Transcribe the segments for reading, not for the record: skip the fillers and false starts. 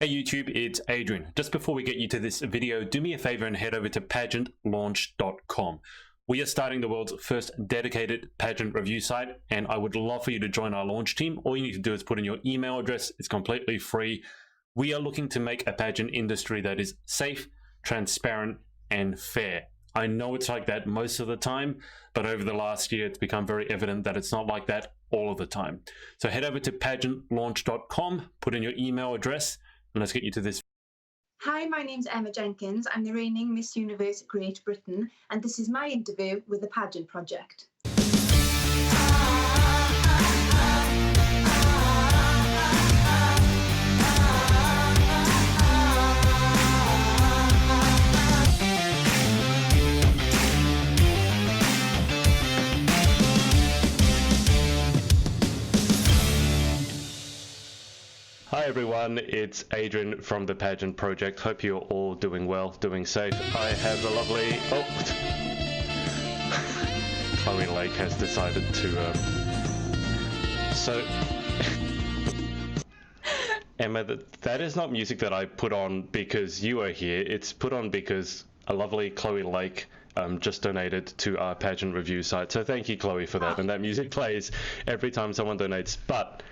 Hey YouTube, it's Adrian. Just before we get you to this video, do me a favor and head over to pageantlaunch.com. We are starting the world's first dedicated pageant review site, and I would love for you to join our launch team. All you need to do is put in your email address. It's completely free. We are looking to make a pageant industry that is safe, transparent, and fair. I know it's like that most of the time, but over the last year, it's become very evident that it's not like that all of the time. So head over to pageantlaunch.com, put in your email address, and let's get you to this. Hi, my name's Emma Jenkins. I'm the reigning Miss Universe Great Britain, and this is my interview with the Pageant Project. Hi everyone, it's Adrian from the Pageant Project. Hope you're all doing well, doing safe. I have the lovely... Chloe Lake has decided to... So... Emma, that is not music that I put on because you are here. It's put on because a lovely Chloe Lake just donated to our pageant review site. So thank you, Chloe, for that. And that music plays every time someone donates. But...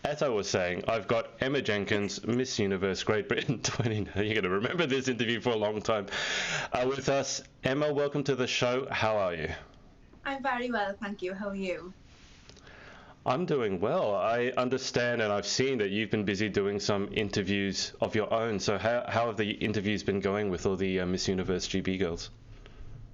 as I was saying, I've got Emma Jenkins, Miss Universe Great Britain 20. You're going to remember this interview for a long time. With us, Emma, welcome to the show. How are you? I'm very well, thank you. How are you? I'm doing well. I understand and I've seen that you've been busy doing some interviews of your own. So how have the interviews been going with all the Miss Universe GB girls?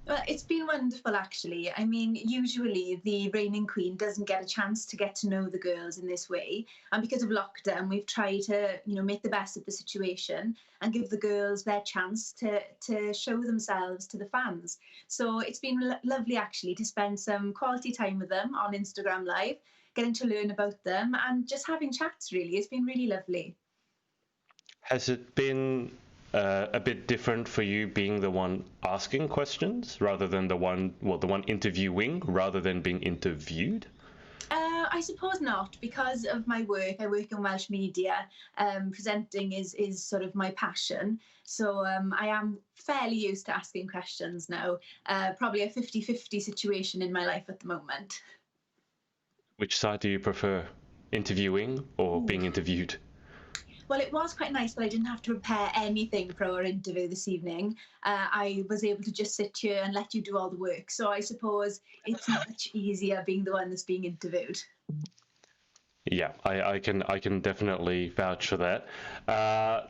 Well, it's been wonderful, actually. I mean, usually the reigning queen doesn't get a chance to get to know the girls in this way. And because of lockdown, we've tried to, make the best of the situation and give the girls their chance to show themselves to the fans. So it's been lovely, actually, to spend some quality time with them on Instagram Live, getting to learn about them and just having chats, really. It's been really lovely. Has it been a bit different for you being the one asking questions rather than the one interviewing rather than being interviewed? I suppose not, because of my work. I work in Welsh media. Presenting is sort of my passion. So I am fairly used to asking questions now. Probably a 50-50 situation in my life at the moment. Which side do you prefer, interviewing or being interviewed? Well, it was quite nice that I didn't have to prepare anything for our interview this evening. I was able to just sit here and let you do all the work. So I suppose it's much easier being the one that's being interviewed. Yeah, I can definitely vouch for that.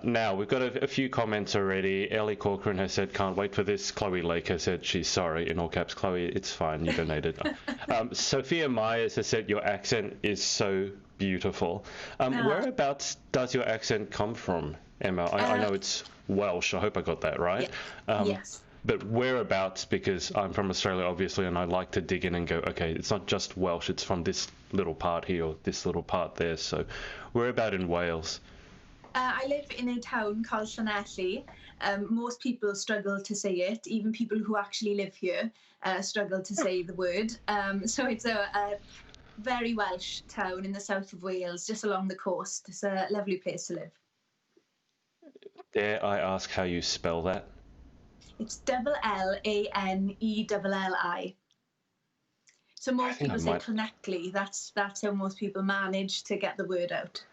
Now, we've got a few comments already. Ellie Corcoran has said, can't wait for this. Chloe Lake has said she's sorry, in all caps. Chloe, it's fine, you donated. Sophia Myers has said, your accent is so beautiful. Whereabouts does your accent come from, Emma? I know it's Welsh. I hope I got that right. Yes. But whereabouts, because I'm from Australia, obviously, and I like to dig in and go, okay, it's not just Welsh, it's from this little part here or this little part there. So whereabout in Wales? I live in a town called Sanity. Most people struggle to say it. Even people who actually live here struggle to say the word. So it's a very Welsh town in the south of Wales, just along the coast. It's a lovely place to live. Dare I ask how you spell that? It's Lanelli. So most people say Clonecley. That's how most people manage to get the word out.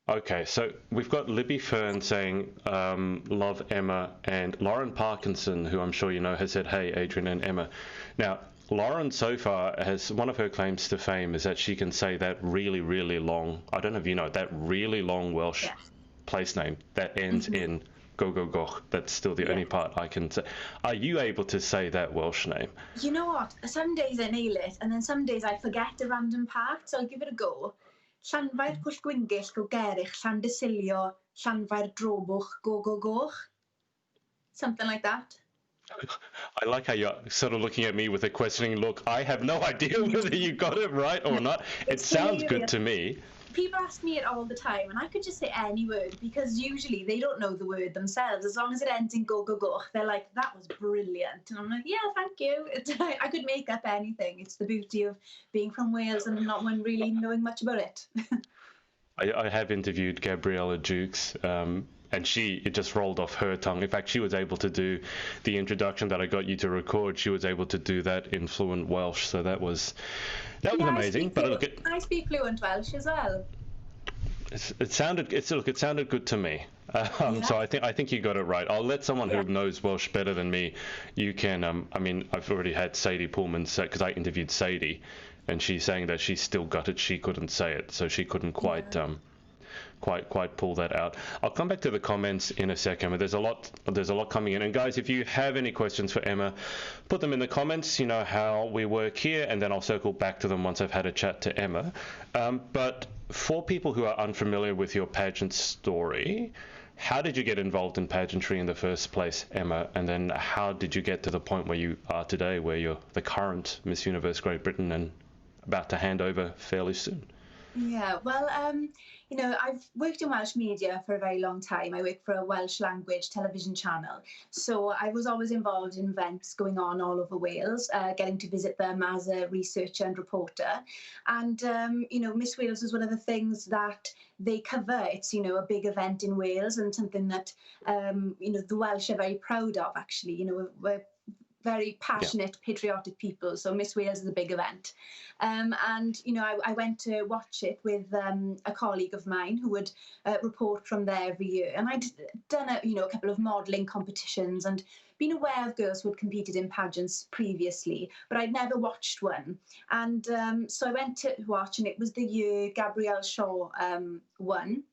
Okay, so we've got Libby Fern saying, love Emma, and Lauren Parkinson, who I'm sure you know, has said, hey, Adrian and Emma. Now, Lauren so far has, one of her claims to fame is that she can say that really, really long, I don't know if you know, that really long Welsh place name that ends in go, go, go. That's still the only part I can say. Are you able to say that Welsh name? You know what? Some days I nail it, and then some days I forget a random part, so I'll give it a go. Llanfair Pwll Gwyngyll go Gerich, Llandysilio, Llanfair Drobwch go, go, goch. Something like that. I like how you're sort of looking at me with a questioning look. I have no idea whether you got it right or not. It sounds good to me. People ask me it all the time, and I could just say any word because usually they don't know the word themselves. As long as it ends in go, go, go, they're like, that was brilliant. And I'm like, yeah, thank you. I could make up anything. It's the beauty of being from Wales and not one really knowing much about it. I have interviewed Gabriella Jukes, and it just rolled off her tongue. In fact, she was able to do the introduction that I got you to record. She was able to do that in fluent Welsh, so that was Yeah, amazing. But look, I speak fluent Welsh as well. it sounded good to me. Yeah. So I think you got it right. I'll let someone who knows Welsh better than me. You can. I mean, I've already had Sadie Pullman say, because I interviewed Sadie, and she's saying that she still got it. She couldn't say it, so she couldn't quite pull that out. I'll come back to the comments in a second, but there's a lot coming in. And guys, if you have any questions for Emma, put them in the comments. You know how we work here, and then I'll circle back to them once I've had a chat to Emma. But for people who are unfamiliar with your pageant story, how did you get involved in pageantry in the first place, Emma? And then how did you get to the point where you are today, where you're the current Miss Universe Great Britain and about to hand over fairly soon? Yeah, well, I've worked in Welsh media for a very long time. I work for a Welsh language television channel. So I was always involved in events going on all over Wales, getting to visit them as a researcher and reporter. And, Miss Wales is one of the things that they cover. It's, a big event in Wales and something that, the Welsh are very proud of, actually. We're very passionate, patriotic people. So Miss Wales is a big event. I went to watch it with a colleague of mine who would report from there every year. And I'd done a couple of modelling competitions and been aware of girls who had competed in pageants previously, but I'd never watched one. And so I went to watch, and it was the year Gabrielle Shaw won.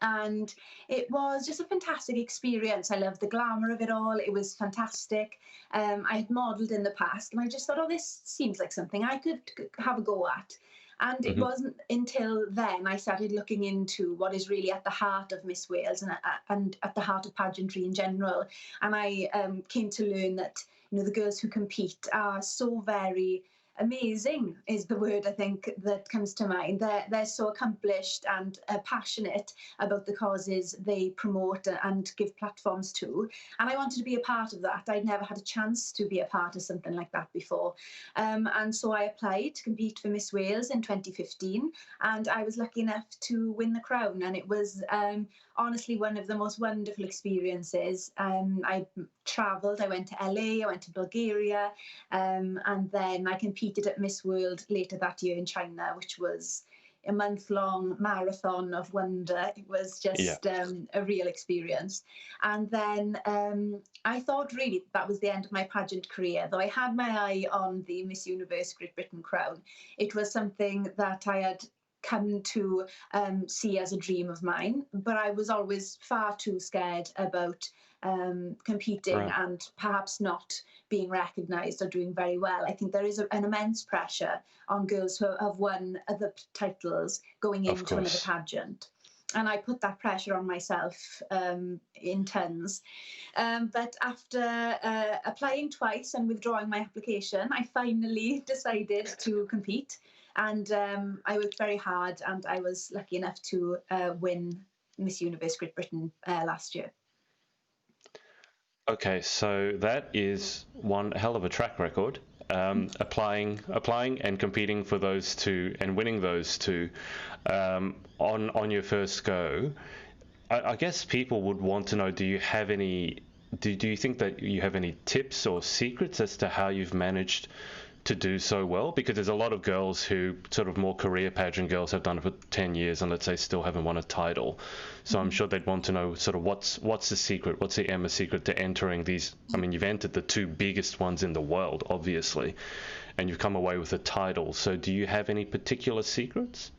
And it was just a fantastic experience. I loved the glamour of it all. It was fantastic. I had modelled in the past, and I just thought, this seems like something I could have a go at. And it wasn't until then I started looking into what is really at the heart of Miss Wales and at the heart of pageantry in general. And I came to learn that the girls who compete are so very amazing, is the word I think that comes to mind. They're so accomplished and passionate about the causes they promote and give platforms to. And I wanted to be a part of that. I'd never had a chance to be a part of something like that before. And so I applied to compete for Miss Wales in 2015, and I was lucky enough to win the crown. And it was honestly one of the most wonderful experiences. I travelled, I went to LA, I went to Bulgaria, and then I competed at Miss World later that year in China, which was a month-long marathon of wonder. It was just a real experience. And then I thought really that was the end of my pageant career. Though I had my eye on the Miss Universe Great Britain crown, it was something that I had come to see as a dream of mine, but I was always far too scared about competing and perhaps not being recognised or doing very well. I think there is an immense pressure on girls who have won other titles going into another pageant. And I put that pressure on myself in tons. But after applying twice and withdrawing my application, I finally decided to compete. And I worked very hard, and I was lucky enough to win Miss Universe Great Britain last year. Okay, so that is one hell of a track record. Applying and competing for those two and winning those two on your first go. I guess people would want to know: do you have any? Do you think that you have any tips or secrets as to how you've managed to do so well? Because there's a lot of girls who sort of more career pageant girls have done it for 10 years and let's say still haven't won a title. So I'm sure they'd want to know sort of what's the secret, what's the Emma secret to entering these. I mean, you've entered the two biggest ones in the world, obviously, and you've come away with a title. So do you have any particular secrets?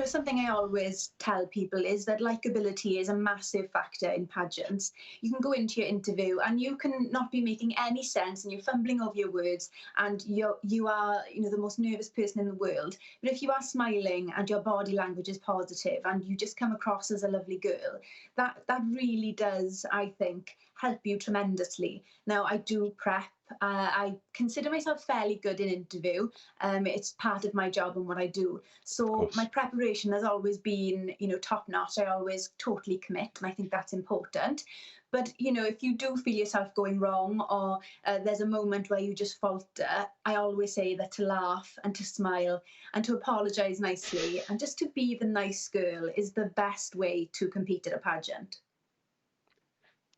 Something I always tell people is that likability is a massive factor in pageants. You can go into your interview and you can not be making any sense and you're fumbling over your words and you are the most nervous person in the world. But if you are smiling and your body language is positive and you just come across as a lovely girl, that really does, I think, help you tremendously. Now, I do prep I consider myself fairly good in interview. It's part of my job and what I do. So my preparation has always been, top notch. I always totally commit, and I think that's important. But, if you do feel yourself going wrong, or there's a moment where you just falter, I always say that to laugh and to smile and to apologise nicely and just to be the nice girl is the best way to compete at a pageant.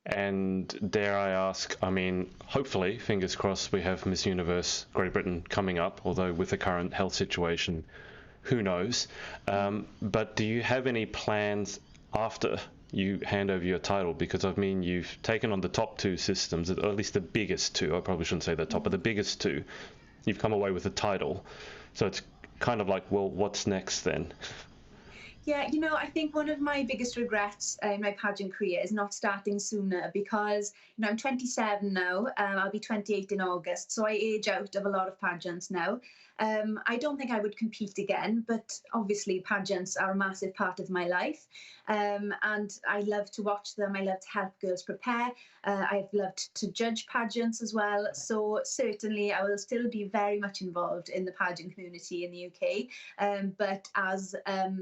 And dare I ask, I mean, hopefully, fingers crossed, we have Miss Universe Great Britain coming up, although with the current health situation, who knows. But do you have any plans after you hand over your title? Because I mean, you've taken on the top two systems, or at least the biggest two. I probably shouldn't say the top, but the biggest two. You've come away with the title. So it's kind of like, well, what's next then? Yeah, I think one of my biggest regrets in my pageant career is not starting sooner, because I'm 27 now. I'll be 28 in August, so I age out of a lot of pageants now. I don't think I would compete again, but obviously pageants are a massive part of my life, and I love to watch them. I love to help girls prepare. I've loved to judge pageants as well, so certainly I will still be very much involved in the pageant community in the UK, but as a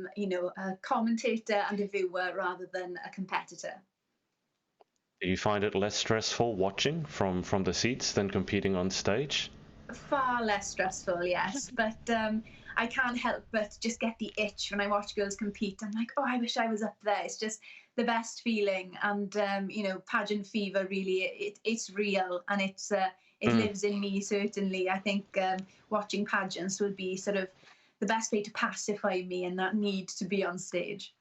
commentator and a viewer rather than a competitor. Do you find it less stressful watching from the seats than competing on stage? Far less stressful, yes, but I can't help but just get the itch when I watch girls compete. I'm like, oh, I wish I was up there. It's just the best feeling, and pageant fever, really, it's real, and it lives in me, certainly. I think watching pageants would be sort of the best way to pacify me and that need to be on stage.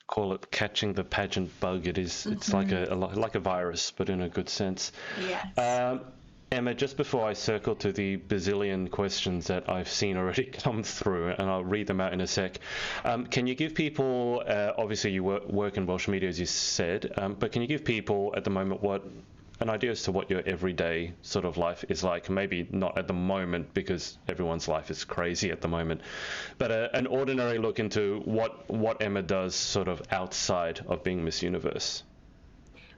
Call it catching the pageant bug. It's like a virus, but in a good sense. Yes. Emma, just before I circle to the bazillion questions that I've seen already come through, and I'll read them out in a sec, can you give people, obviously you work in Welsh media, as you said, but can you give people at the moment an idea as to what your everyday sort of life is like? Maybe not at the moment, because everyone's life is crazy at the moment, but an ordinary look into what Emma does sort of outside of being Miss Universe.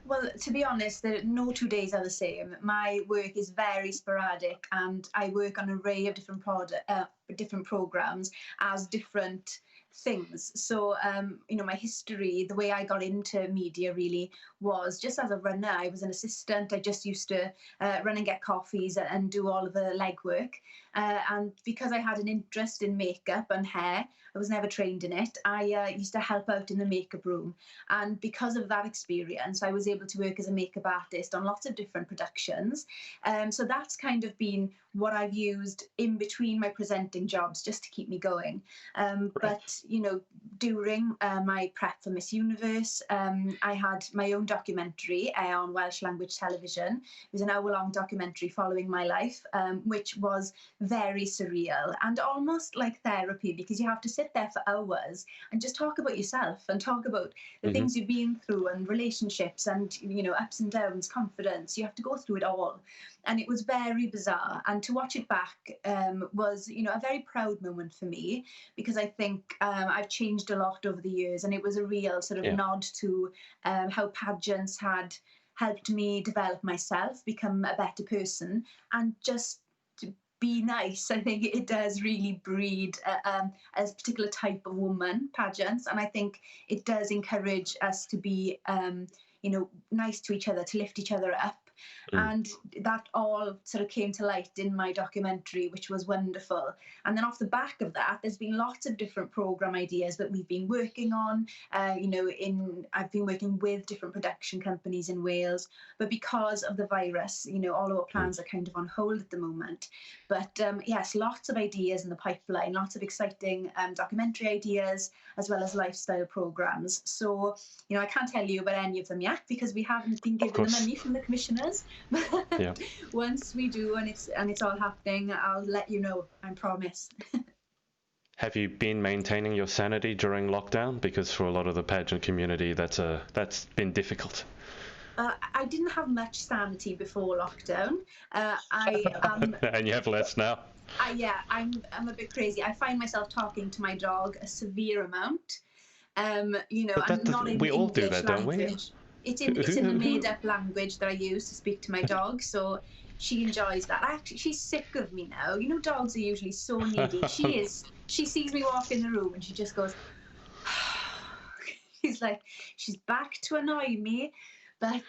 Well, to be honest, no 2 days are the same. My work is very sporadic, and I work on an array of different programs as different things. So, my history, the way I got into media really was just as a runner. I was an assistant. I just used to run and get coffees and do all of the legwork. And because I had an interest in makeup and hair, I was never trained in it. I used to help out in the makeup room. And because of that experience, I was able to work as a makeup artist on lots of different productions. So that's kind of been what I've used in between my presenting jobs just to keep me going. But, during my prep for Miss Universe, I had my own documentary on Welsh language television. It was an hour-long documentary following my life, which was very surreal and almost like therapy, because you have to sit there for hours and just talk about yourself and talk about the things you've been through and relationships and, ups and downs, confidence. You have to go through it all. And it was very bizarre. And to watch it back was, a very proud moment for me, because I think I've changed a lot over the years. And it was a real sort of nod to how pageants had helped me develop myself, become a better person, and just to be nice. I think it does really breed a particular type of woman, pageants. And I think it does encourage us to be, nice to each other, to lift each other up. And that all sort of came to light in my documentary, which was wonderful. And then off the back of that, there's been lots of different program ideas that we've been working on. I've been working with different production companies in Wales, but because of the virus, all of our plans are kind of on hold at the moment. But yes, lots of ideas in the pipeline, lots of exciting documentary ideas, as well as lifestyle programs. So, I can't tell you about any of them yet, because we haven't been given the money from the commissioners. But once we do, and it's all happening, I'll let you know, I promise. Have you been maintaining your sanity during lockdown? Because for a lot of the pageant community, that's been difficult. I didn't have much sanity before lockdown. And you have less now. I'm a bit crazy. I find myself talking to my dog a severe amount. And not in we all English do that, language. don't we? It's in the made-up language that I use to speak to my dog. So, she enjoys that. Actually, she's sick of me now. You know, dogs are usually so needy. She is. She sees me walk in the room and she just goes. She's like, she's back to annoy me. But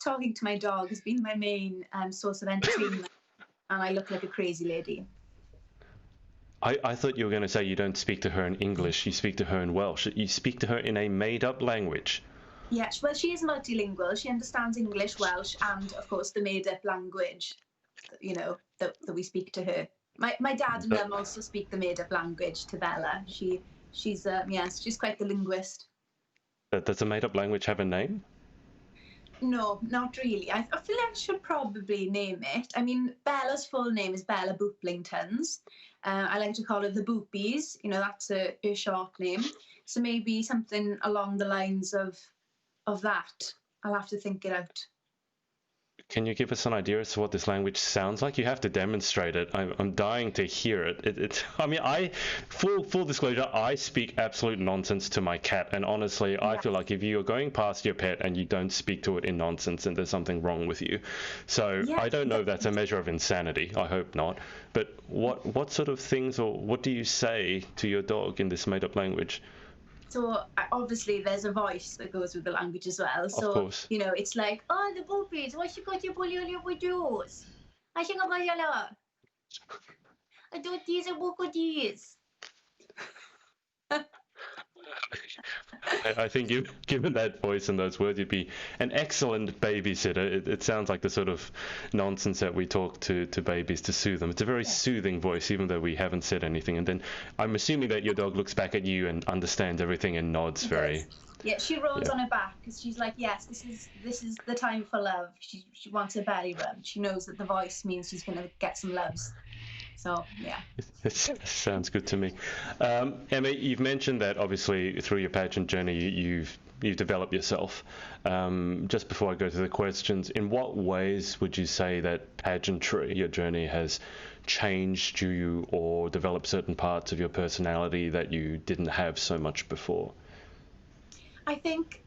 talking to my dog has been my main source of entertainment, and I look like a crazy lady. I thought you were going to say you don't speak to her in English, you speak to her in Welsh. You speak to her in a made-up language. Yeah, well, she is multilingual. She understands English, Welsh, and, of course, the made-up language, you know, that we speak to her. My dad and them also speak the made-up language to Bella. She's quite the linguist. Does the made-up language have a name? No, not really. I feel like I should probably name it. I mean, Bella's full name is Bella Booplingtons. I like to call her the Boopies. You know, that's her short name. So maybe something along the lines of that. I'll have to think it out. Can you give us an idea as to what this language sounds like? You have to demonstrate it. I'm dying to hear it. I mean, full disclosure, I speak absolute nonsense to my cat, and honestly, I feel like if you're going past your pet and you don't speak to it in nonsense, then there's something wrong with you. So I don't know if that's a measure of insanity. I hope not. But what sort of things, or what do you say to your dog in this made-up language? So obviously there's a voice that goes with the language as well. So, of course. You know, it's like, oh, the boobies, what you got your bully with yours? I think about yellow. I don't these are these. I think given that voice and those words, you'd be an excellent babysitter. It sounds like the sort of nonsense that we talk to babies to soothe them. It's a very soothing voice, even though we haven't said anything. And then I'm assuming that your dog looks back at you and understands everything and nods very. Yeah, she rolls on her back because she's like, yes, this is the time for love. She wants her belly rub. She knows that the voice means she's going to get some loves. So, yeah. It sounds good to me. Emma, you've mentioned that obviously through your pageant journey, you've developed yourself. Just before I go to the questions, in what ways would you say that pageantry, your journey, has changed you or developed certain parts of your personality that you didn't have so much before? I think,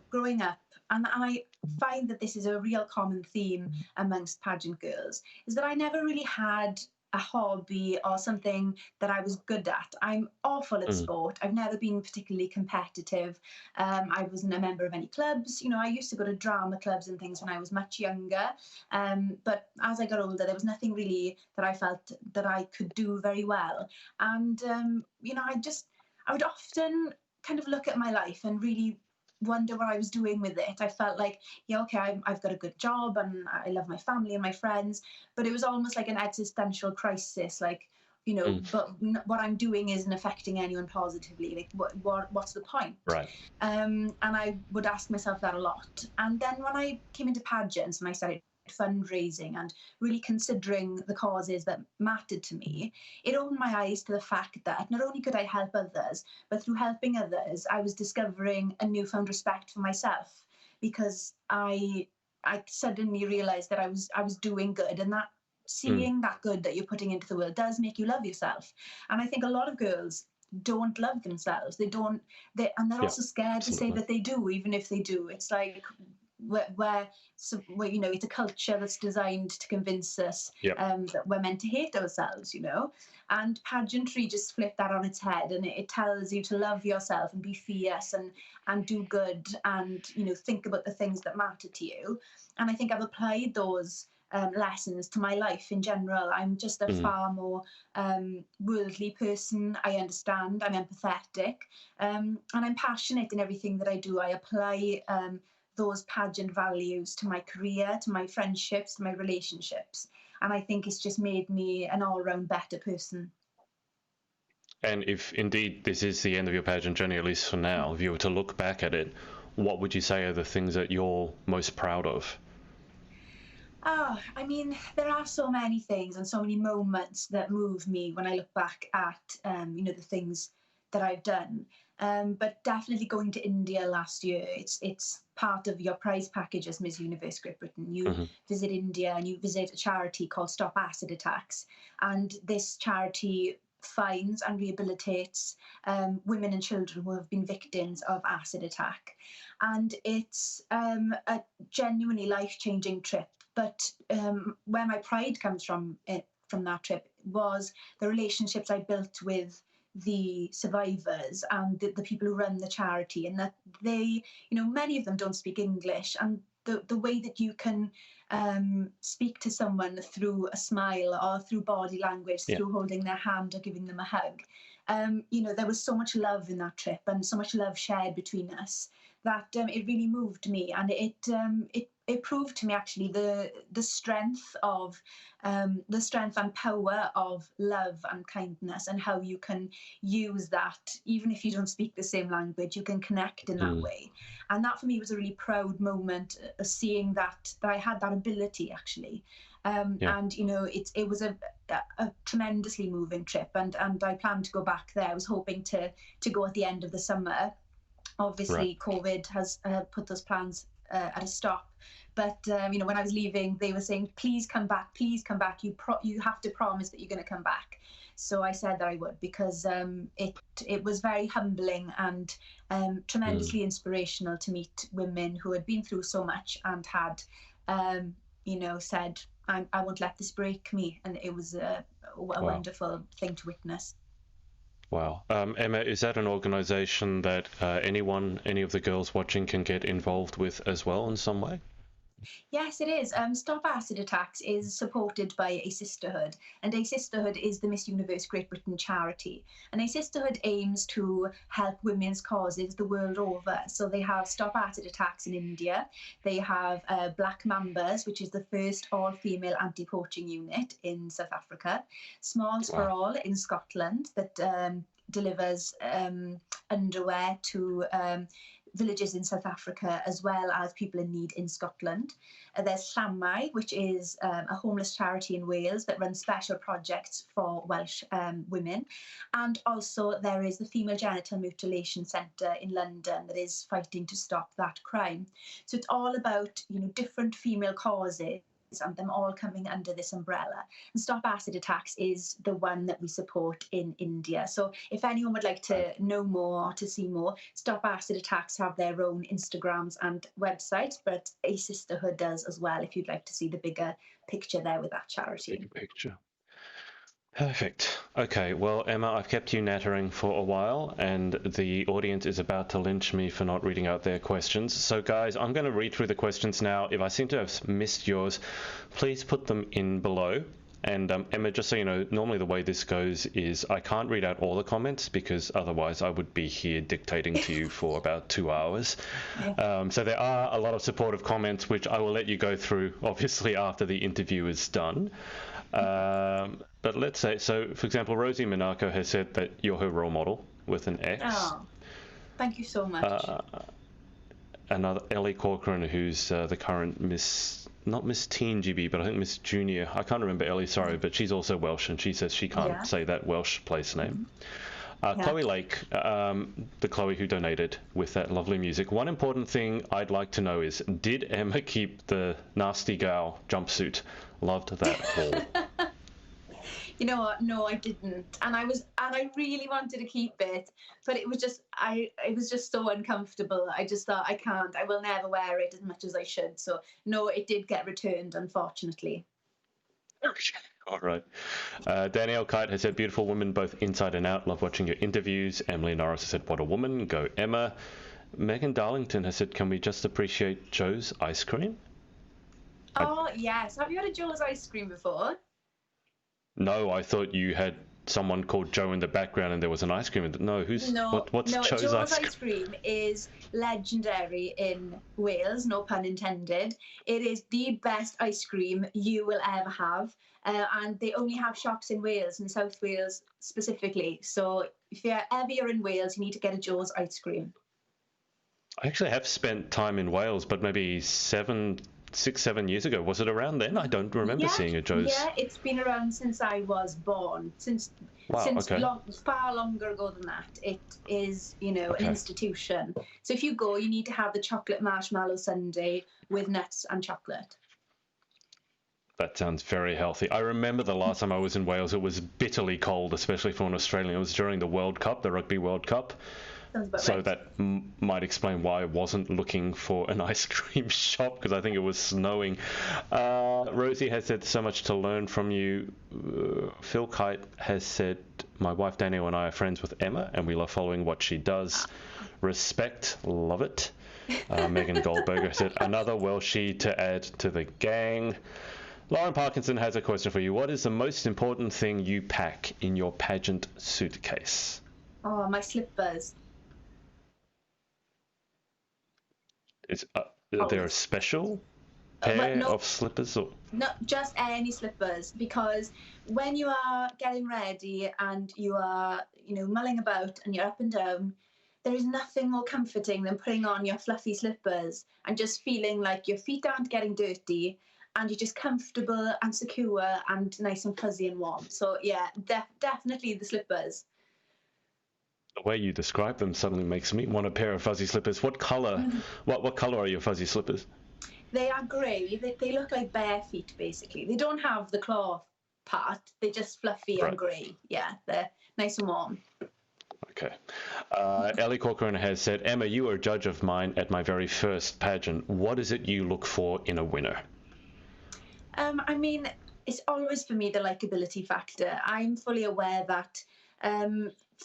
growing up, and I find that this is a real common theme amongst pageant girls, is that I never really had a hobby or something that I was good at. I'm awful at sport. I've never been particularly competitive. I wasn't a member of any clubs. You know, I used to go to drama clubs and things when I was much younger. But as I got older, there was nothing really that I felt that I could do very well. And, I would often kind of look at my life and really wonder what I was doing with it. I felt like, I've got a good job and I love my family and my friends, but it was almost like an existential crisis, like, but what I'm doing isn't affecting anyone positively. Like, what's the point? Right. And I would ask myself that a lot. And then when I came into pageants and I started fundraising and really considering the causes that mattered to me, it opened my eyes to the fact that not only could I help others, but through helping others, I was discovering a newfound respect for myself, because I suddenly realized that I was doing good, and that seeing that good that you're putting into the world does make you love yourself. And I think a lot of girls don't love themselves. They're also scared to say that they do, even if they do. It's like where it's a culture that's designed to convince us that we're meant to hate ourselves, and pageantry just flipped that on its head, and it tells you to love yourself and be fierce and do good and think about the things that matter to you. And I think I've applied those lessons to my life in general. I'm just a far more worldly person. I understand, I'm empathetic, and I'm passionate in everything that I do. I apply those pageant values to my career, to my friendships, to my relationships. And I think it's just made me an all-round better person. And if indeed this is the end of your pageant journey, at least for now, if you were to look back at it, what would you say are the things that you're most proud of? I mean, there are so many things and so many moments that move me when I look back at, the things that I've done. But definitely going to India last year, it's part of your prize package as Miss Universe Great Britain. You visit India and you visit a charity called Stop Acid Attacks. And this charity finds and rehabilitates women and children who have been victims of acid attack. And it's a genuinely life-changing trip But where my pride comes from that trip was the relationships I built with the survivors and the people who run the charity, and that they, many of them don't speak English, and the way that you can speak to someone through a smile or through body language, through holding their hand or giving them a hug. There was so much love in that trip and so much love shared between us that it really moved me, and it proved to me actually the strength and power of love and kindness, and how you can use that even if you don't speak the same language. You can connect in that way, and that for me was a really proud moment, seeing that I had that ability actually. And it was a tremendously moving trip, and I planned to go back there. I was hoping to go at the end of the summer. Obviously, COVID has put those plans at a stop. But when I was leaving, they were saying, "Please come back, please come back. You have to promise that you're going to come back." So I said that I would, because it was very humbling and tremendously inspirational to meet women who had been through so much and had, said, "I won't let this break me," and it was a wonderful thing to witness. Wow. Emma, is that an organization that any of the girls watching can get involved with as well in some way? Yes, it is. Stop Acid Attacks is supported by A Sisterhood, and A Sisterhood is the Miss Universe Great Britain charity. And A Sisterhood aims to help women's causes the world over. So they have Stop Acid Attacks in India. They have Black Mambas, which is the first all-female anti-poaching unit in South Africa. Smalls for All in Scotland, that delivers underwear to villages in South Africa, as well as people in need in Scotland. There's Llamau, which is a homeless charity in Wales that runs special projects for Welsh women. And also there is the Female Genital Mutilation Centre in London that is fighting to stop that crime. So it's all about, different female causes and them all coming under this umbrella. And Stop Acid Attacks is the one that we support in India. So if anyone would like to know more or to see more, Stop Acid Attacks have their own Instagrams and websites, but A Sisterhood does as well, if you'd like to see the bigger picture there with that charity. Bigger picture. Perfect. Okay, well, Emma, I've kept you nattering for a while, and the audience is about to lynch me for not reading out their questions. So, guys, I'm going to read through the questions now. If I seem to have missed yours, please put them in below. And Emma, just so you know, normally the way this goes is I can't read out all the comments, because otherwise I would be here dictating to you for about 2 hours. So there are a lot of supportive comments, which I will let you go through, obviously, after the interview is done. But let's say, so for example, Rosie Monaco has said that you're her role model with an X. Oh, thank you so much. Another Ellie Corcoran, who's the current not Miss Teen GB, but I think Miss Junior. I can't remember Ellie, sorry, but she's also Welsh, and she says she can't say that Welsh place name. Chloe Lake, the Chloe who donated with that lovely music. One important thing I'd like to know is, did Emma keep the Nasty Gal jumpsuit? Loved that haul. You know what? No, I didn't, and I really wanted to keep it, but it was just so uncomfortable. I just thought, I will never wear it as much as I should. So no, it did get returned, unfortunately. All right. Danielle Kite has said, beautiful women both inside and out. Love watching your interviews. Emily Norris has said, what a woman. Go Emma. Megan Darlington has said, can we just appreciate Joe's ice cream? Oh, yes. Have you had a Joe's ice cream before? No, I thought you had someone called Joe in the background and there was an ice cream. No, what's Joe's ice cream? Is legendary in Wales, no pun intended. It is the best ice cream you will ever have. And they only have shops in Wales, in South Wales specifically. So if you're in Wales, you need to get a Joe's ice cream. I actually have spent time in Wales, but maybe 6-7 years ago. Was it around then? I don't remember seeing a Joe's. Yeah, it's been around since I was born. Far longer ago than that. It is, an institution. So if you go, you need to have the chocolate marshmallow sundae with nuts and chocolate. That sounds very healthy. I remember the last time I was in Wales, it was bitterly cold, especially for an Australian. It was during the World Cup, the Rugby World Cup. Sounds about So right. that might explain why I wasn't looking for an ice cream shop, because I think it was snowing. Rosie has said so much to learn from you. Phil Kite has said, my wife Danielle and I are friends with Emma and we love following what she does. Respect, love it. Megan Goldberger said, another Welshie to add to the gang. Lauren Parkinson has a question for you. What is the most important thing you pack in your pageant suitcase? Oh, my slippers. Is there a special pair of slippers? Or? Not just any slippers, because when you are getting ready and you are, mulling about and you're up and down, there is nothing more comforting than putting on your fluffy slippers and just feeling like your feet aren't getting dirty and you're just comfortable and secure and nice and fuzzy and warm. So yeah, definitely the slippers. The way you describe them suddenly makes me want a pair of fuzzy slippers. What color? What color are your fuzzy slippers? They are grey. They look like bare feet, basically. They don't have the claw part. They're just fluffy and grey. Yeah, they're nice and warm. Okay. Ellie Corcoran has said, Emma, you were a judge of mine at my very first pageant. What is it you look for in a winner? I mean, it's always for me the likability factor. I'm fully aware that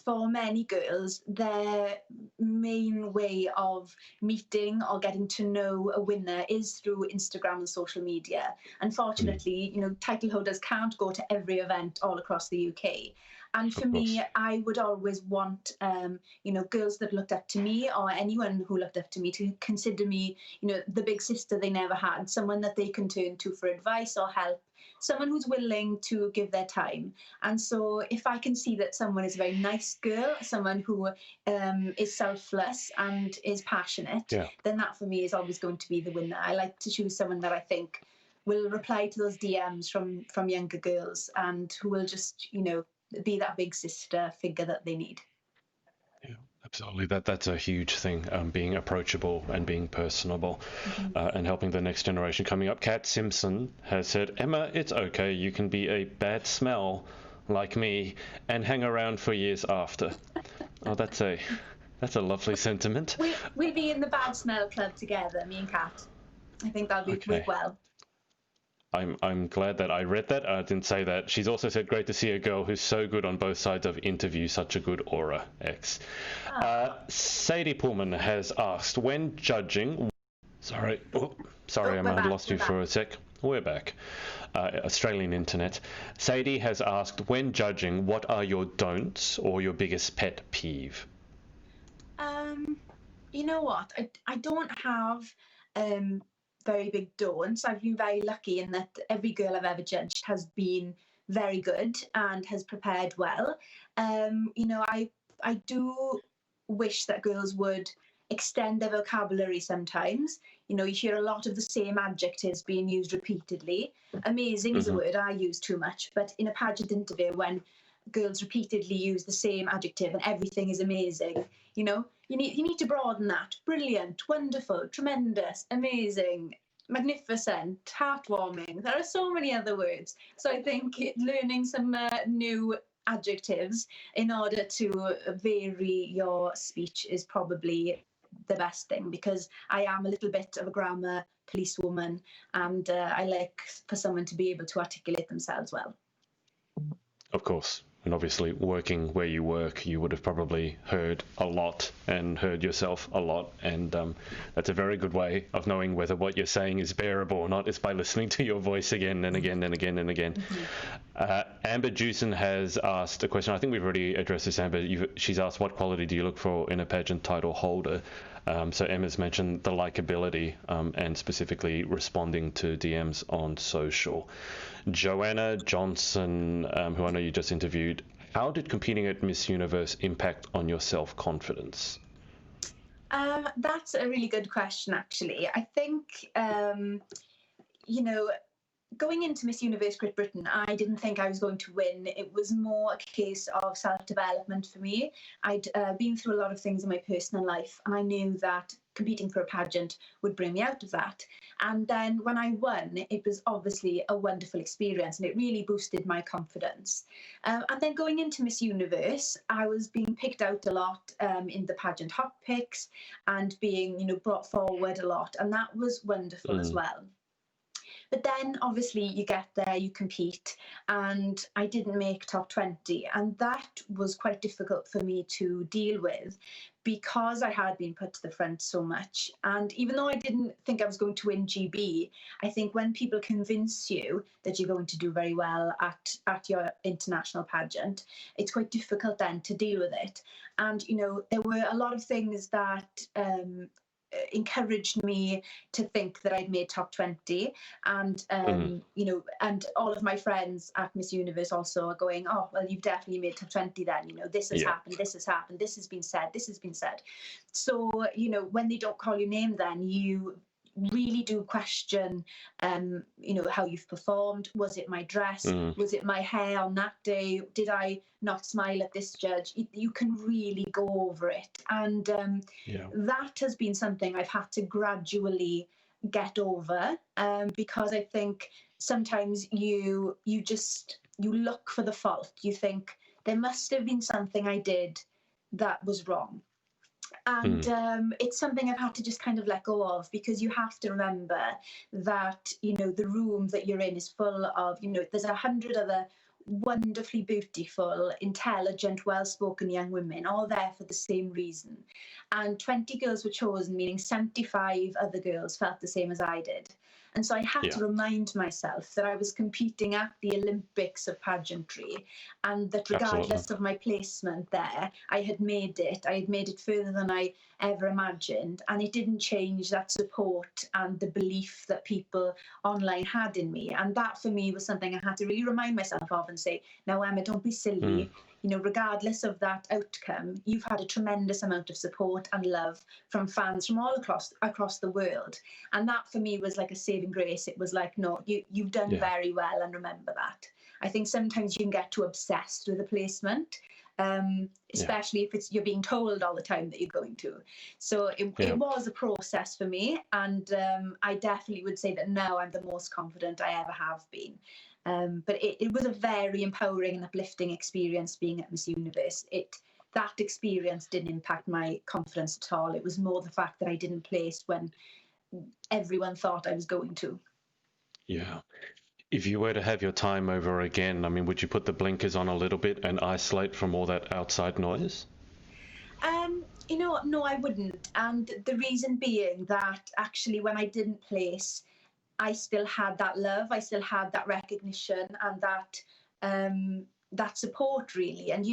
for many girls, their main way of meeting or getting to know a winner is through Instagram and social media. Unfortunately, title holders can't go to every event all across the UK. And for me, I would always want, girls that looked up to me or anyone who looked up to me to consider me, the big sister they never had, someone that they can turn to for advice or help, someone who's willing to give their time. And so if I can see that someone is a very nice girl, someone who is selfless and is passionate, then that for me is always going to be the winner. I like to choose someone that I think will reply to those DMs from younger girls and who will just, be that big sister figure that they need. Yeah, absolutely. That's a huge thing, being approachable and being personable, and helping the next generation coming up. Kat Simpson has said, Emma, it's okay. You can be a bad smell like me and hang around for years after. Oh, that's a lovely sentiment. We'll be in the bad smell club together, me and Kat. I think that'll be work well. I'm glad that I read that. I didn't say that. She's also said, great to see a girl who's so good on both sides of interview, such a good aura, X. Sadie Pullman has asked, when judging... Sorry, I lost you for a sec. We're back. Australian internet. Sadie has asked, when judging, what are your don'ts or your biggest pet peeve? You know what? I don't have... very big don'ts. I've been very lucky in that every girl I've ever judged has been very good and has prepared well. I do wish that girls would extend their vocabulary sometimes. You hear a lot of the same adjectives being used repeatedly. Amazing is a word I use too much, but in a pageant interview, when girls repeatedly use the same adjective and everything is amazing, you need to broaden that. Brilliant, wonderful, tremendous, amazing, magnificent, heartwarming. There are so many other words. So I think learning some new adjectives in order to vary your speech is probably the best thing, because I am a little bit of a grammar policewoman and I like for someone to be able to articulate themselves well. Of course. And obviously, working where you work, you would have probably heard a lot and heard yourself a lot. And that's a very good way of knowing whether what you're saying is bearable or not, is by listening to your voice again and again and again and again. Amber Jewson has asked a question. I think we've already addressed this, Amber. She's asked, what quality do you look for in a pageant title holder? So Emma's mentioned the likability and specifically responding to DMs on social. Joanna Johnson, who I know you just interviewed, how did competing at Miss Universe impact on your self-confidence? That's a really good question, actually. I think, going into Miss Universe Great Britain, I didn't think I was going to win. It was more a case of self-development for me. I'd been through a lot of things in my personal life, and I knew that competing for a pageant would bring me out of that. And then when I won, it was obviously a wonderful experience, and it really boosted my confidence. And then going into Miss Universe, I was being picked out a lot in the pageant hot picks and being, brought forward a lot, and that was wonderful as well. But then obviously you get there, you compete, and I didn't make top 20. And that was quite difficult for me to deal with because I had been put to the front so much. And even though I didn't think I was going to win GB, I think when people convince you that you're going to do very well at your international pageant, it's quite difficult then to deal with it. And, there were a lot of things that encouraged me to think that I'd made top 20, and and all of my friends at Miss Universe also are going, oh well, you've definitely made top 20 then, this has happened, this has happened, this has been said, this has been said. So when they don't call your name, then you really do question how you've performed. Was it my dress? Was it my hair on that day? Did I not smile at this judge? You can really go over it, and that has been something I've had to gradually get over, because I think sometimes you look for the fault. You think there must have been something I did that was wrong. And it's something I've had to just kind of let go of, because you have to remember that, the room that you're in is full of, there's 100 other wonderfully beautiful, intelligent, well-spoken young women, all there for the same reason. And 20 girls were chosen, meaning 75 other girls felt the same as I did. And so I had to remind myself that I was competing at the Olympics of pageantry, and that regardless of my placement there, I had made it. I had made it further than I ever imagined. And it didn't change that support and the belief that people online had in me. And that for me was something I had to really remind myself of and say, now, Emma, don't be silly. Regardless of that outcome, you've had a tremendous amount of support and love from fans from all across the world. And that for me was like a saving grace. It was like, no, you've done very well, and remember that. I think sometimes you can get too obsessed with the placement, especially if you're being told all the time that you're going to. So it was a process for me, and I definitely would say that now I'm the most confident I ever have been. But it was a very empowering and uplifting experience being at Miss Universe. That experience didn't impact my confidence at all. It was more the fact that I didn't place when everyone thought I was going to. Yeah. If you were to have your time over again, I mean, would you put the blinkers on a little bit and isolate from all that outside noise? No, I wouldn't. And the reason being that actually when I didn't place, I still had that love, I still had that recognition, and that support really. And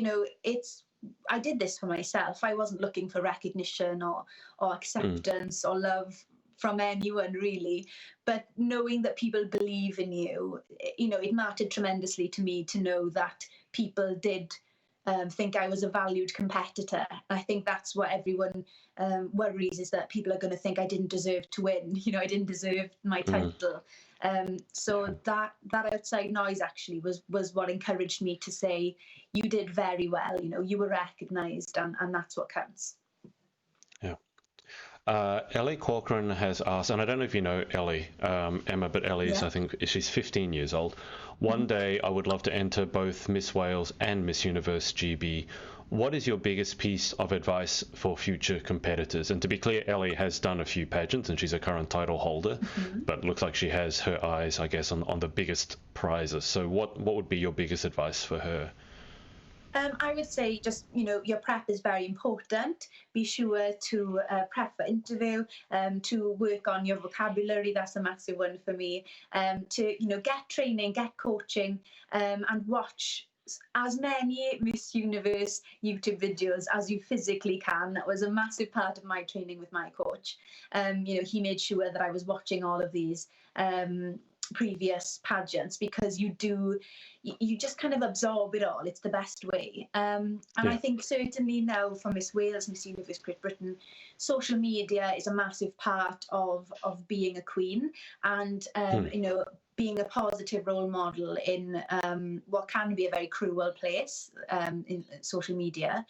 I did this for myself. I wasn't looking for recognition or acceptance or love from anyone really, but knowing that people believe in you, it mattered tremendously to me to know that people did think I was a valued competitor. I think that's what everyone worries, is that people are going to think I didn't deserve to win. I didn't deserve my title. So that outside noise actually was what encouraged me to say, you did very well. You were recognised, and that's what counts. Yeah. Ellie Corcoran has asked, and I don't know if you know Ellie, Emma, but Ellie is, I think, she's 15 years old. One day I would love to enter both Miss Wales and Miss Universe GB. What is your biggest piece of advice for future competitors? And to be clear, Ellie has done a few pageants and she's a current title holder, but it looks like she has her eyes, I guess, on the biggest prizes. So what would be your biggest advice for her? I would say just, your prep is very important. Be sure to prep for interview, to work on your vocabulary. That's a massive one for me. To, get training, get coaching, and watch as many Miss Universe YouTube videos as you physically can. That was a massive part of my training with my coach. He made sure that I was watching all of these previous pageants, because you just kind of absorb it all. It's the best way. And I think certainly now for Miss Wales, Miss Universe Great Britain, social media is a massive part of being a queen, and being a positive role model in what can be a very cruel place, in social media.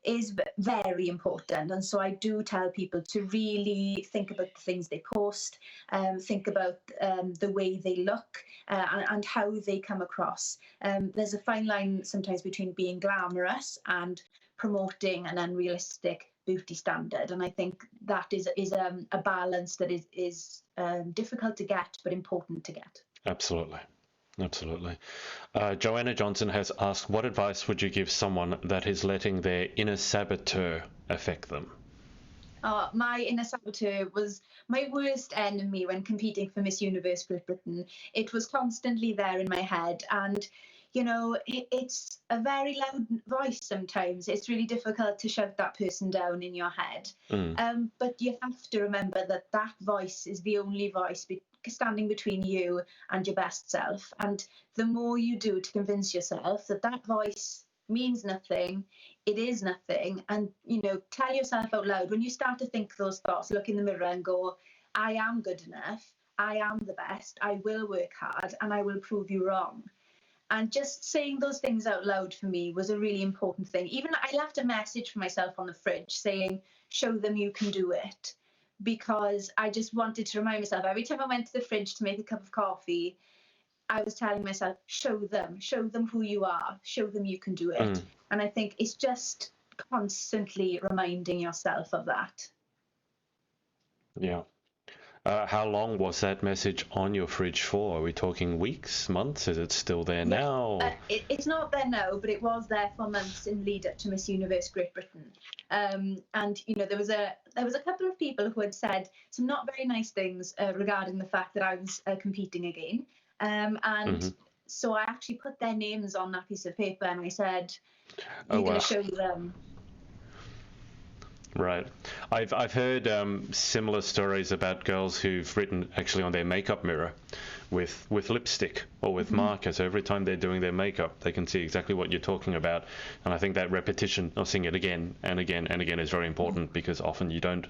is very important. And so I do tell people to really think about the things they post, think about the way they look and how they come across. There's a fine line sometimes between being glamorous and promoting an unrealistic beauty standard. And I think that is a balance that is difficult to get, but important to get. Absolutely. Absolutely. Joanna Johnson has asked, what advice would you give someone that is letting their inner saboteur affect them? My inner saboteur was my worst enemy when competing for Miss Universe Great Britain. It was constantly there in my head, and you know, it's a very loud voice sometimes. It's really difficult to shut that person down in your head. But you have to remember that that voice is the only voice standing between you and your best self. And the more you do to convince yourself that that voice means nothing, it is nothing, and you know, tell yourself out loud when you start to think those thoughts, look in the mirror and go, I am good enough, I am the best, I will work hard, and I will prove you wrong. And just saying those things out loud for me was a really important thing. Even I left a message for myself on the fridge saying, show them you can do it, because I just wanted to remind myself every time I went to the fridge to make a cup of coffee, I was telling myself, show them who you are, show them you can do it. And I think it's just constantly reminding yourself of that. Yeah. How long was that message on your fridge for? Are we talking weeks, months? Is it still there now? It's not there now, but it was there for months in lead up to Miss Universe Great Britain. And you know, there was a couple of people who had said some not very nice things regarding the fact that I was competing again. So I actually put their names on that piece of paper and I said, you're going to show them. Right. I've heard similar stories about girls who've written actually on their makeup mirror with lipstick or with marker. So every time they're doing their makeup, they can see exactly what you're talking about. And I think that repetition of seeing it again and again and again is very important, because often you don't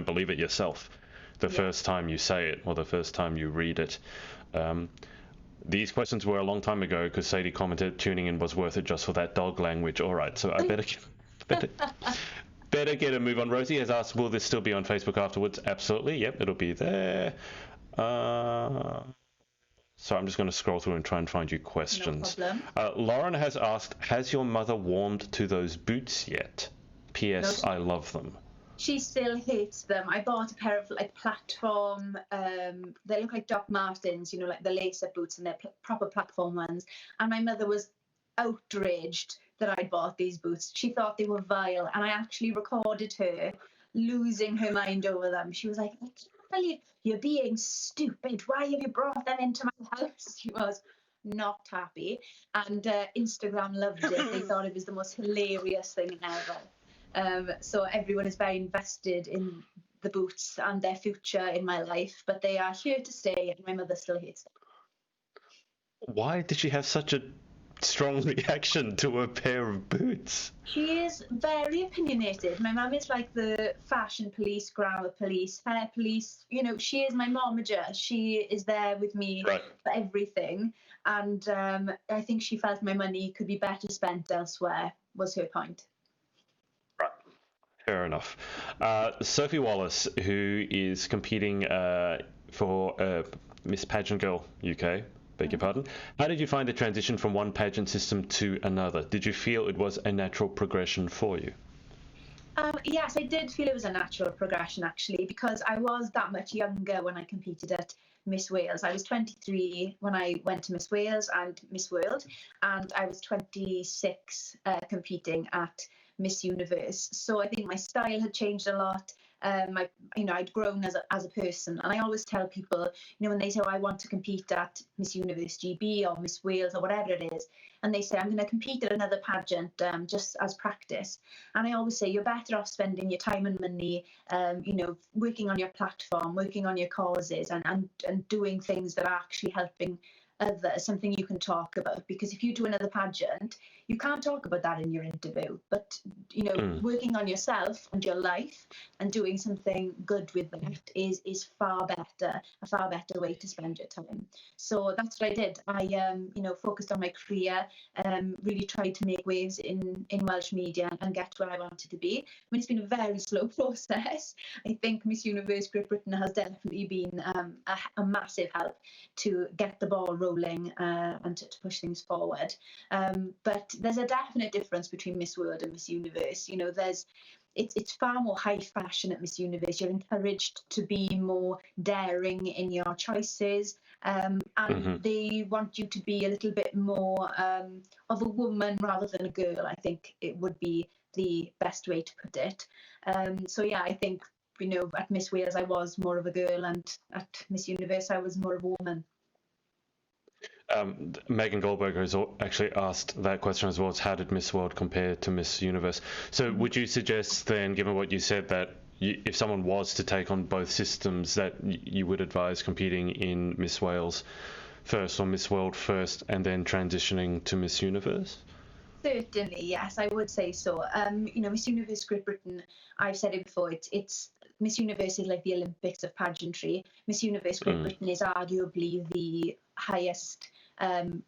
believe it yourself the first time you say it or the first time you read it. These questions were a long time ago, because Sadie commented tuning in was worth it just for that dog language. All right, so I better get a move on. Rosie has asked, will this still be on Facebook afterwards? Absolutely. Yep, it'll be there. So I'm just going to scroll through and try and find you questions. No problem. Lauren has asked, has your mother warmed to those boots yet? P.S. No, I love them. She still hates them. I bought a pair of like platform, they look like Doc Martens, you know, like the lace-up boots, and they're proper platform ones. And my mother was outraged that I'd bought these boots. She thought they were vile, and I actually recorded her losing her mind over them. She was like, I can't believe you're being stupid. Why have you brought them into my house? She was not happy. And Instagram loved it. They thought it was the most hilarious thing ever. So everyone is very invested in the boots and their future in my life, but they are here to stay, and my mother still hates them. Why did she have such a strong reaction to a pair of boots? She is very opinionated. My mum is like the fashion police, grammar police, hair police. You know, she is my momager. She is there with me for everything. And I think she felt my money could be better spent elsewhere, was her point. Right. Fair enough. Sophie Wallace, who is competing for Miss Pageant Girl UK, beg your pardon. How did you find the transition from one pageant system to another? Did you feel it was a natural progression for you? Yes, I did feel it was a natural progression, actually, because I was that much younger when I competed at Miss Wales. I was 23 when I went to Miss Wales and Miss World, and I was 26 competing at Miss Universe. So I think my style had changed a lot. I'd grown as a person, and I always tell people, when they say, I want to compete at Miss Universe GB or Miss Wales or whatever it is, and they say, I'm going to compete at another pageant just as practice. And I always say, you're better off spending your time and money, working on your platform, working on your causes, and doing things that are actually helping others, something you can talk about. Because if you do another pageant, you can't talk about that in your interview. But, you know, working on yourself and your life and doing something good with that is a far better way to spend your time. So that's what I did. I, you know, focused on my career, really tried to make waves in Welsh media and get to where I wanted to be. I mean, it's been a very slow process. I think Miss Universe Great Britain has definitely been a massive help to get the ball rolling and to push things forward. But there's a definite difference between Miss World and Miss Universe. You know, it's far more high fashion at Miss Universe. You're encouraged to be more daring in your choices, and they want you to be a little bit more of a woman rather than a girl. I think it would be the best way to put it. So yeah, I think, you know, at Miss Wales I was more of a girl, and at Miss Universe I was more of a woman. Megan Goldberger has actually asked that question as well. It's how did Miss World compare to Miss Universe? So would you suggest then, given what you said, that if someone was to take on both systems, that you would advise competing in Miss Wales first or Miss World first and then transitioning to Miss Universe? Certainly, yes, I would say so. You know, Miss Universe Great Britain, I've said it before, it's Miss Universe is like the Olympics of pageantry. Miss Universe Great Britain is arguably the highest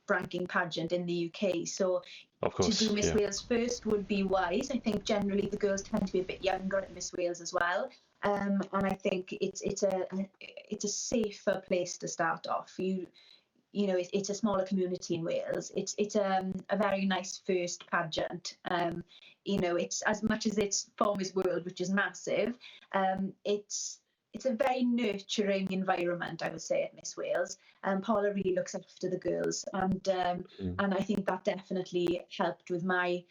ranking pageant in the UK. So of course, to do Miss Wales first would be wise. I think generally the girls tend to be a bit younger at Miss Wales as well. And I think it's a safer place to start off. You know, it's a smaller community in Wales. It's a very nice first pageant. You know, it's as much as it's for Miss World, which is massive. It's a very nurturing environment, I would say, at Miss Wales. Paula really looks after the girls, and I think that definitely helped with my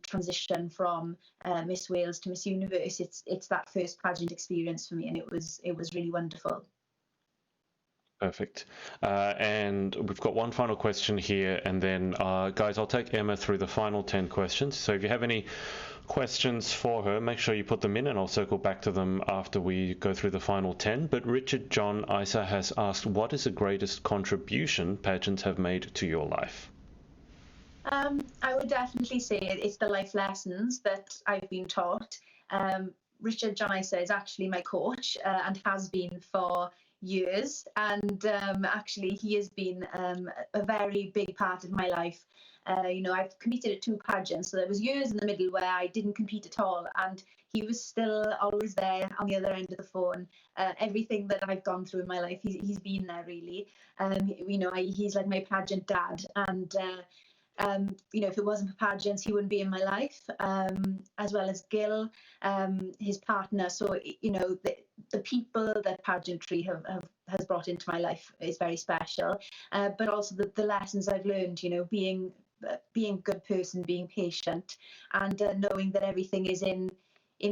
transition from Miss Wales to Miss Universe. It's that first pageant experience for me, and it was really wonderful. Perfect. And we've got one final question here, and then guys, I'll take Emma through the final 10 questions. So if you have any questions for her, make sure you put them in and I'll circle back to them after we go through the final 10. But Richard John Isa has asked, what is the greatest contribution pageants have made to your life? I would definitely say it's the life lessons that I've been taught. Richard John Isa is actually my coach and has been for years, and actually he has been a very big part of my life. You know, I've competed at 2 pageants, so there was years in the middle where I didn't compete at all, and he was still always there on the other end of the phone. Everything that I've gone through in my life, he's been there really. You know, he's like my pageant dad, and you know, if it wasn't for pageants, he wouldn't be in my life, as well as Gil, his partner. So, you know, the people that pageantry has brought into my life is very special, but also the lessons I've learned, you know, being a good person, being patient, and knowing that everything is in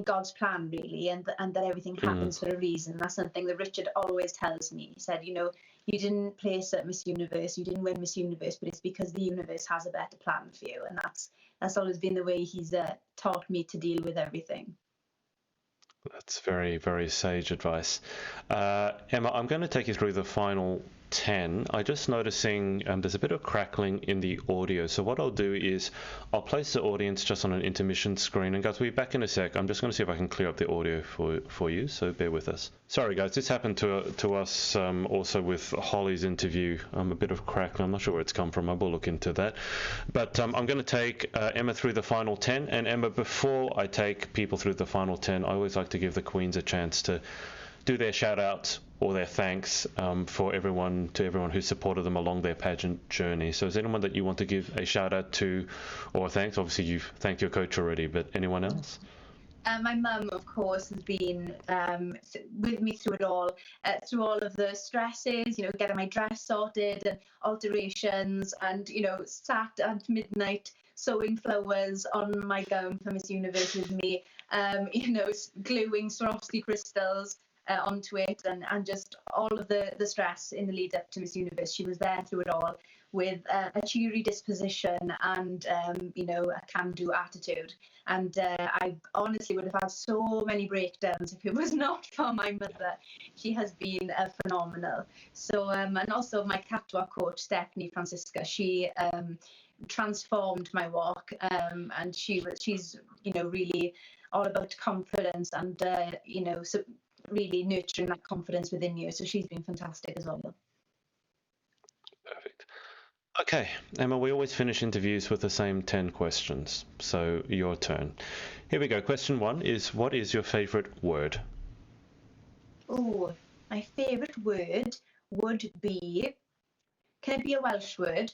God's plan, really, and that everything happens for a reason. That's something that Richard always tells me. He said, you know, you didn't place at Miss Universe, you didn't win Miss Universe, but it's because the universe has a better plan for you. And that's always been the way he's taught me to deal with everything. That's very, very sage advice. Emma, I'm going to take you through the final 10. I'm just noticing there's a bit of crackling in the audio. So what I'll do is I'll place the audience just on an intermission screen. And guys, we'll be back in a sec. I'm just going to see if I can clear up the audio for you. So bear with us. Sorry, guys. This happened to us also with Holly's interview. A bit of crackling. I'm not sure where it's come from. I will look into that. But I'm going to take Emma through the final 10. And Emma, before I take people through the final 10, I always like to give the Queens a chance to do their shout outs or their thanks for everyone who supported them along their pageant journey. So is there anyone that you want to give a shout out to or thanks? Obviously you've thanked your coach already, but anyone else? My mum, of course, has been with me through it all, through all of the stresses, you know, getting my dress sorted and alterations, and, you know, sat at midnight sewing flowers on my gown for Miss Universe with me, you know, gluing Swarovski crystals onto it, and just all of the stress in the lead up to Miss Universe. She was there through it all with a cheery disposition and, you know, a can-do attitude. And I honestly would have had so many breakdowns if it was not for my mother. She has been phenomenal. So, and also my catwalk coach, Stephanie Francisca, she transformed my walk, and she's really all about confidence and so really nurturing that confidence within you. So she's been fantastic as well. Perfect. Okay, Emma, we always finish interviews with the same 10 questions, so your turn. Here we go. Question 1 is, what is your favorite word? Oh, my favorite word would be, can it be a Welsh word?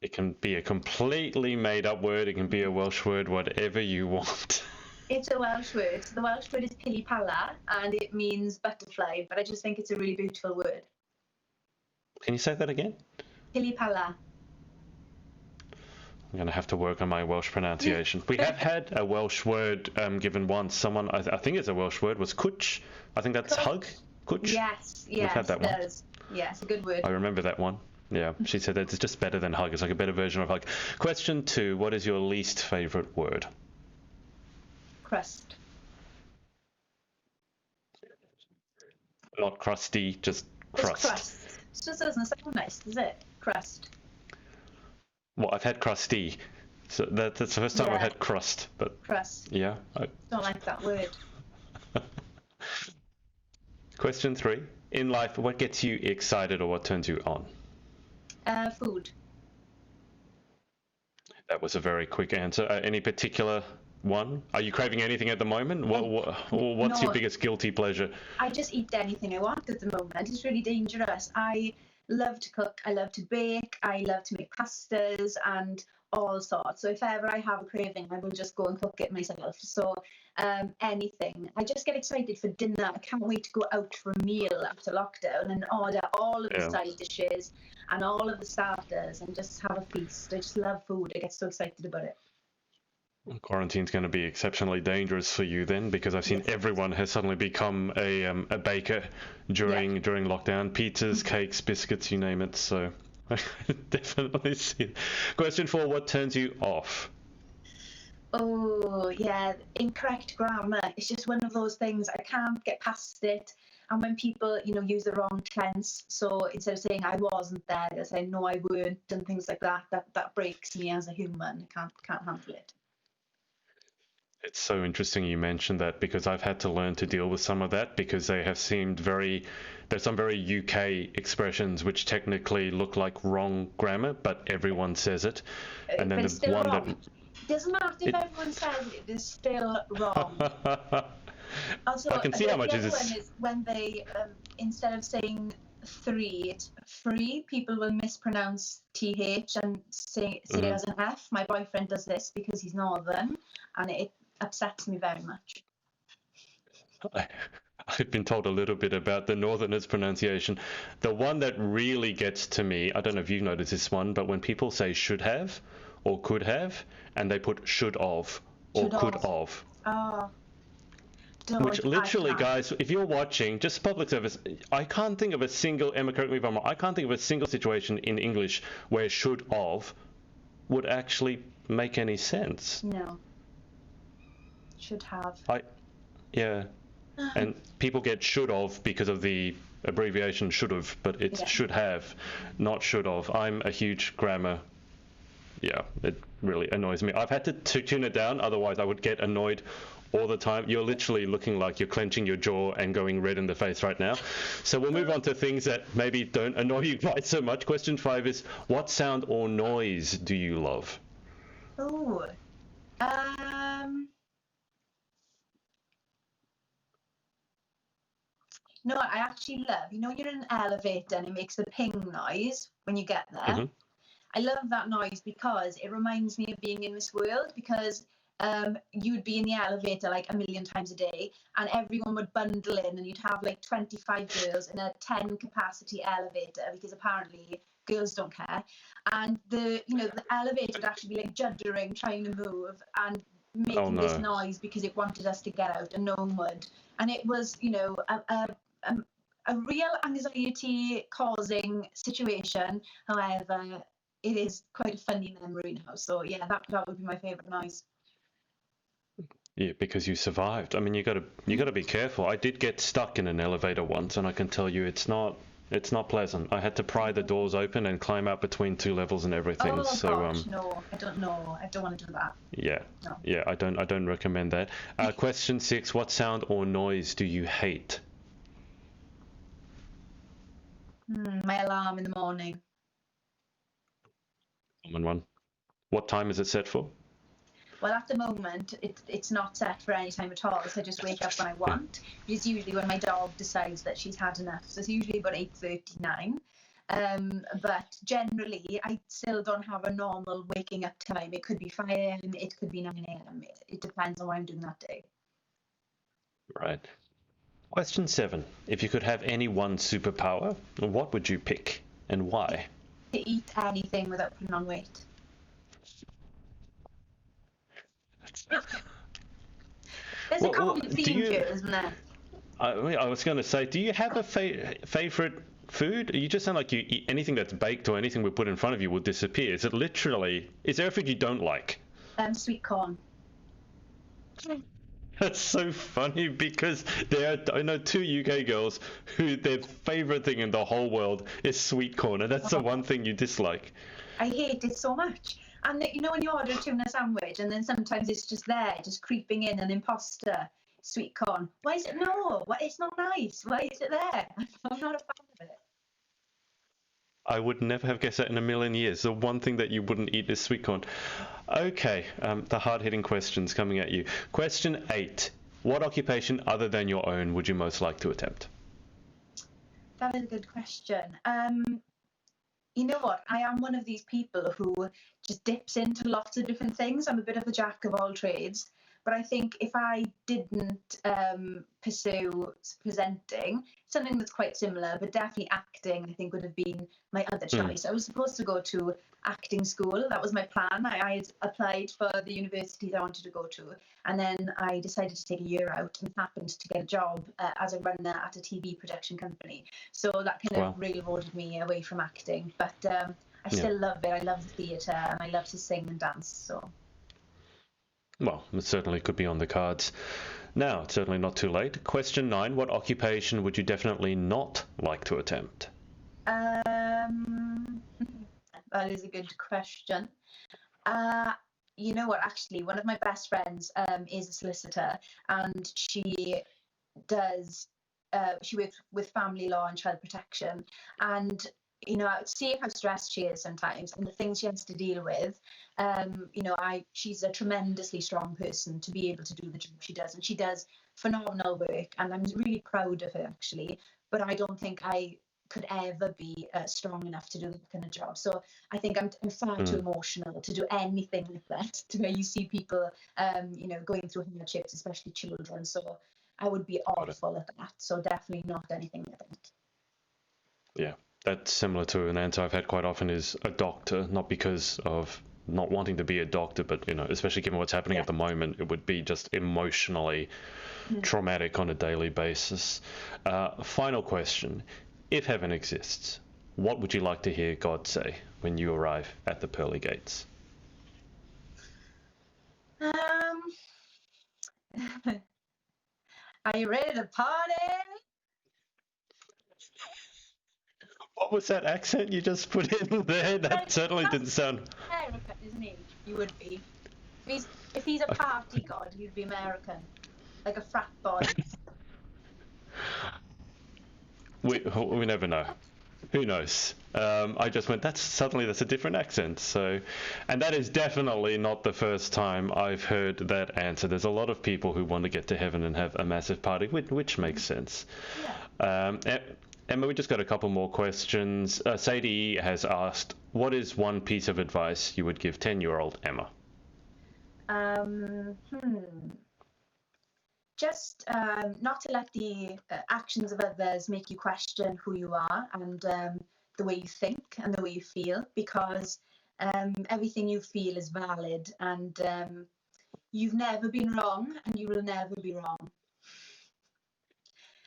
It can be a completely made up word, it can be a Welsh word, whatever you want. It's a Welsh word. So the Welsh word is Pearly, and it means butterfly, but I just think it's a really beautiful word. Can you say that again? Pearly. I'm going to have to work on my Welsh pronunciation. We have had a Welsh word given once. Someone, I think it's a Welsh word, was cwtch. I think that's hug. Cwtch. Yes, We've had that one. Yes, a good word. I remember that one. Yeah, she said it's just better than hug. It's like a better version of hug. Question 2, what is your least favorite word? Crust. Not crusty, just crust. It's crust. It just doesn't sound nice, does it? Crust. Well, I've had crusty. So that's the first time I've had crust. But crust. Yeah. I don't like that word. Question 3. In life, what gets you excited or what turns you on? Food. That was a very quick answer. Any particular one? Are you craving anything at the moment? What's your biggest guilty pleasure? I just eat anything I want at the moment. It's really dangerous. I love to cook. I love to bake. I love to make pastas and all sorts. So if ever I have a craving, I will just go and cook it myself. So anything. I just get excited for dinner. I can't wait to go out for a meal after lockdown and order all of the side dishes and all of the starters and just have a feast. I just love food. I get so excited about it. Quarantine's going to be exceptionally dangerous for you then, because I've seen everyone has suddenly become a baker during lockdown. Pizzas, cakes, biscuits, you name it. So I definitely see it. Question 4, what turns you off? Oh, yeah, incorrect grammar. It's just one of those things. I can't get past it. And when people, use the wrong tense, so instead of saying I wasn't there, they say no, I weren't, and things like that. That breaks me as a human. I can't handle it. It's so interesting you mentioned that, because I've had to learn to deal with some of that, because they have seemed there's some very UK expressions which technically look like wrong grammar, but everyone says it. And then the one wrong. That doesn't matter if everyone says it is still wrong. Also, I can see how much is when they instead of saying 3, it's free. People will mispronounce TH and say it as an F. My boyfriend does this because he's northern, and it upsets me very much. I've been told a little bit about the northerners' pronunciation. The one that really gets to me, I don't know if you've noticed this one, but when people say should have or could have, and they put should of or could of. Which literally, guys, if you're watching, just public service, I can't think of a single, Emma, correct me if I'm wrong, I can't think of a single situation in English where should of would actually make any sense. No. Should have. And people get should of because of the abbreviation should have, but it's should have, not should of. I'm a huge grammar. Yeah, it really annoys me. I've had to tune it down, otherwise I would get annoyed all the time. You're literally looking like you're clenching your jaw and going red in the face right now. So we'll move on to things that maybe don't annoy you quite so much. Question 5 is, what sound or noise do you love? Oh, no, I actually love, you're in an elevator and it makes a ping noise when you get there. Mm-hmm. I love that noise because it reminds me of being in this world, because you'd be in the elevator like a million times a day and everyone would bundle in and you'd have like 25 girls in a 10 capacity elevator, because apparently girls don't care. And the elevator would actually be like juddering, trying to move and making this noise because it wanted us to get out and no one would. And it was, a real anxiety causing situation. However, it is quite a funny memory now. So yeah, that would be my favourite noise. Yeah, because you survived. I mean, you got to be careful. I did get stuck in an elevator once, and I can tell you, it's not It's not pleasant. I had to pry the doors open and climb out between 2 levels and everything. Oh So gosh, no, I don't know. I don't want to do that. yeah, No. yeah, I don't recommend that. Question 6: What sound or noise do you hate? My alarm in the morning. Common one. What time is it set for? Well, at the moment, it's not set for any time at all, so I just wake up when I want. It's usually when my dog decides that she's had enough, so it's usually about 8:39. But generally, I still don't have a normal waking up time. It could be 5 a.m., it could be 9 a.m. It depends on what I'm doing that day. Right. Question 7: If you could have any one superpower, what would you pick and why? To eat anything without putting on weight. There's a common theme here, isn't there? I was going to say, do you have a favorite food? You just sound like you eat anything that's baked or anything we put in front of you will disappear. Is there a food you don't like? Sweet corn. That's so funny because I know 2 UK girls who their favorite thing in the whole world is sweet corn, and that's the one thing you dislike. I hate it so much. And you know when you order a tuna sandwich and then sometimes it's just there, just creeping in, an imposter, sweet corn. Why is it it's not nice. Why is it there? I'm not a fan of it. I would never have guessed that in a million years. The one thing that you wouldn't eat is sweet corn. Okay, the hard-hitting questions coming at you. Question 8. What occupation other than your own would you most like to attempt? That is a good question. You know what? I am one of these people who just dips into lots of different things. I'm a bit of a jack of all trades. But I think if I didn't pursue presenting, something that's quite similar, but definitely acting, I think would have been my other choice. I was supposed to go to acting school. That was my plan. I had applied for the universities I wanted to go to. And then I decided to take a year out and happened to get a job as a runner at a TV production company. So that kind of railroaded me away from acting. But I still love it. I love the theatre and I love to sing and dance. So. Well, it certainly could be on the cards. Now, it's certainly not too late. Question 9. What occupation would you definitely not like to attempt? That is a good question. You know what, actually, one of my best friends is a solicitor, and she works with family law and child protection. And you know, seeing how stressed she is sometimes and the things she has to deal with, you know, she's a tremendously strong person to be able to do the job she does, and she does phenomenal work, and I'm really proud of her actually. But I don't think I could ever be strong enough to do that kind of job. So I think I'm far too emotional to do anything like that. To where you see people, you know, going through hardships, especially children. So I would be awful at that. So definitely not anything like that. Yeah. That's similar to an answer I've had quite often is a doctor, not because of not wanting to be a doctor, but, you know, especially given what's happening at the moment, it would be just emotionally traumatic on a daily basis. Final question. If heaven exists, what would you like to hear God say when you arrive at the pearly gates? Are you ready to party? What was that accent you just put in there? That certainly didn't sound... American, isn't he? You would be. If he's a party god, you'd be American. Like a frat boy. We never know. Who knows? I just went, that's a different accent. So, and that is definitely not the first time I've heard that answer. There's a lot of people who want to get to heaven and have a massive party, which makes sense. Yeah. Emma, we just got a couple more questions. Sadie has asked, what is one piece of advice you would give 10-year-old Emma? Just not to let the actions of others make you question who you are and the way you think and the way you feel, because everything you feel is valid, and you've never been wrong and you will never be wrong.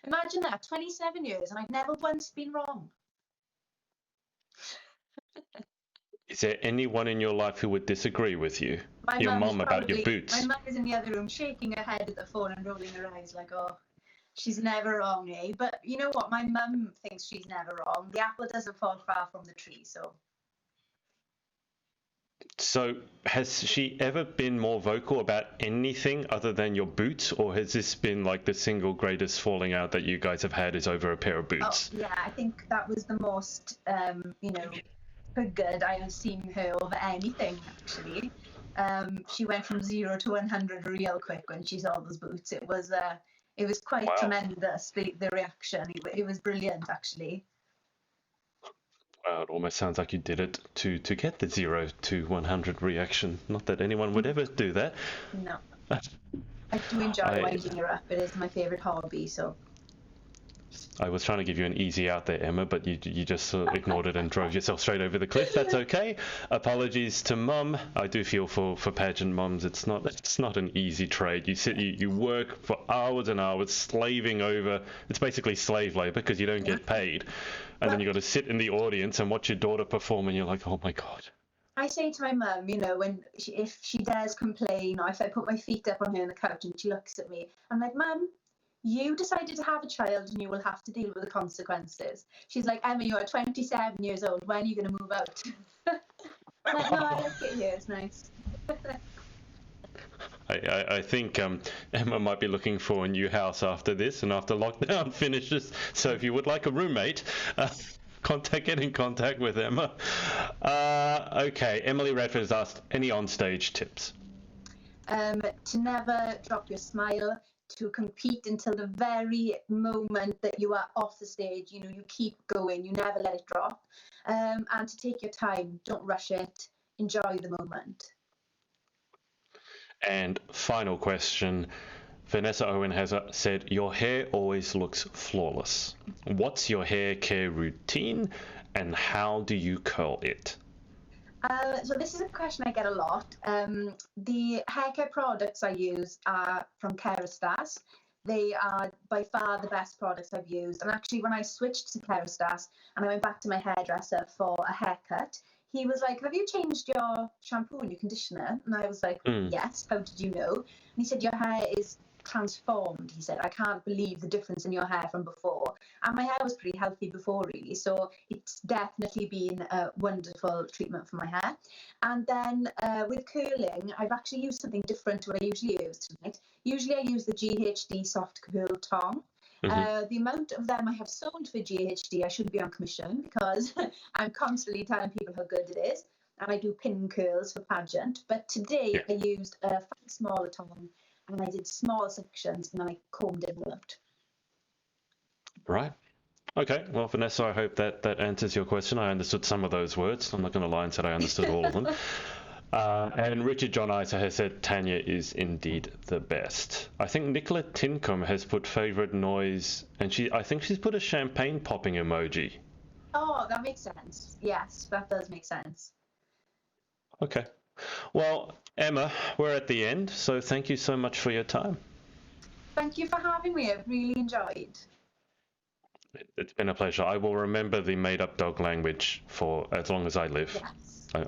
Imagine that, 27 years and I've never once been wrong. Is there anyone in your life who would disagree with you? Your mum about your boots? My mum is in the other room shaking her head at the phone and rolling her eyes like, oh, She's never wrong, eh? But you know what? My mum thinks she's never wrong. The apple doesn't fall far from the tree, so. So, has she ever been more vocal about anything other than your boots, or has this been like the single greatest falling out that you guys have had is over a pair of boots? Oh, yeah, I think that was the most, good I have seen her over anything, actually. She went from 0 to 100 real quick when she saw those boots. It was quite tremendous, the reaction. It was brilliant, actually. Wow, it almost sounds like you did it to get the 0 to 100 reaction. Not that anyone would ever do that. No. I do enjoy winding her up. It is my favourite hobby, so. I was trying to give you an easy out there, Emma, but you just ignored it and drove yourself straight over the cliff. That's okay. Apologies to Mum. I do feel for pageant mums. It's not an easy trade. You work for hours and hours slaving over. It's basically slave labor because you don't get paid, and then you got to sit in the audience and watch your daughter perform, and you're like, oh my god. I say to my mum, if she dares complain, or if I put my feet up on her on the couch and she looks at me, I'm like, Mum, you decided to have a child and you will have to deal with the consequences. She's like, Emma, you're 27 years old. When are you going to move out? I'm like, no, I like it here. It's nice. I think Emma might be looking for a new house after this and after lockdown finishes. So if you would like a roommate, get in contact with Emma. Okay, Emily Radford has asked, any onstage tips? To never drop your smile, to compete until the very moment that you are off the stage. You keep going, you never let it drop, and to take your time, don't rush it, enjoy the moment. And final question, Vanessa Owen has said, your hair always looks flawless. What's your hair care routine and how do you curl it? So this is a question I get a lot. The haircare products I use are from Kerastase. They are by far the best products I've used. And actually, when I switched to Kerastase and I went back to my hairdresser for a haircut, he was like, have you changed your shampoo and your conditioner? And I was like, yes, how did you know? And he said, your hair is transformed. He said, I can't believe the difference in your hair from before. And my hair was pretty healthy before, really, so it's definitely been a wonderful treatment for my hair. And then with curling, I've actually used something different to what I usually use tonight. Usually I use the GHD soft curl tong. The amount of them I have sold for GHD, I shouldn't be on commission because I'm constantly telling people how good it is, and I do pin curls for Pageant. But today I used a smaller tong, and I did small sections, and then I combed it all out. Right. Okay. Well, Vanessa, I hope that answers your question. I understood some of those words. I'm not going to lie and say I understood all of them. And Richard John Isa has said Tanya is indeed the best. I think Nicola Tincombe has put favourite noise, and I think she's put a champagne popping emoji. Oh, that makes sense. Yes, that does make sense. Okay. Well, Emma, we're at the end, so thank you so much for your time. Thank you for having me. I've really enjoyed. It's been a pleasure. I will remember the made-up dog language for as long as I live. Yes.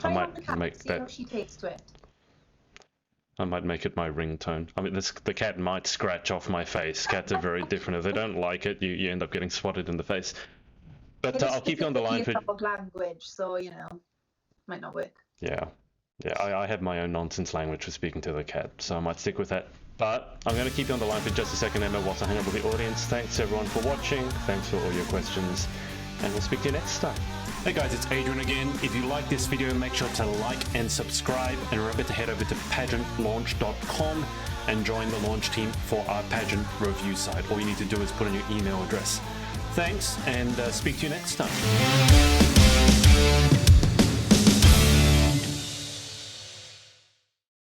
I might make see that. How she takes to it. I might make it my ringtone. I mean, the cat might scratch off my face. Cats are very different. If they don't like it, you end up getting swatted in the face. But I'll keep you on the line for dog language, so might not work. Yeah, I have my own nonsense language for speaking to the cat, so I might stick with that. But I'm going to keep you on the line for just a second, Emma, whilst I hang up with the audience. Thanks everyone for watching. Thanks for all your questions, and we'll speak to you next time. Hey guys, it's Adrian again. If you like this video, make sure to like and subscribe, and remember to head over to pageantlaunch.com and join the launch team for our pageant review site. All you need to do is put in your email address. Thanks, and speak to you next time.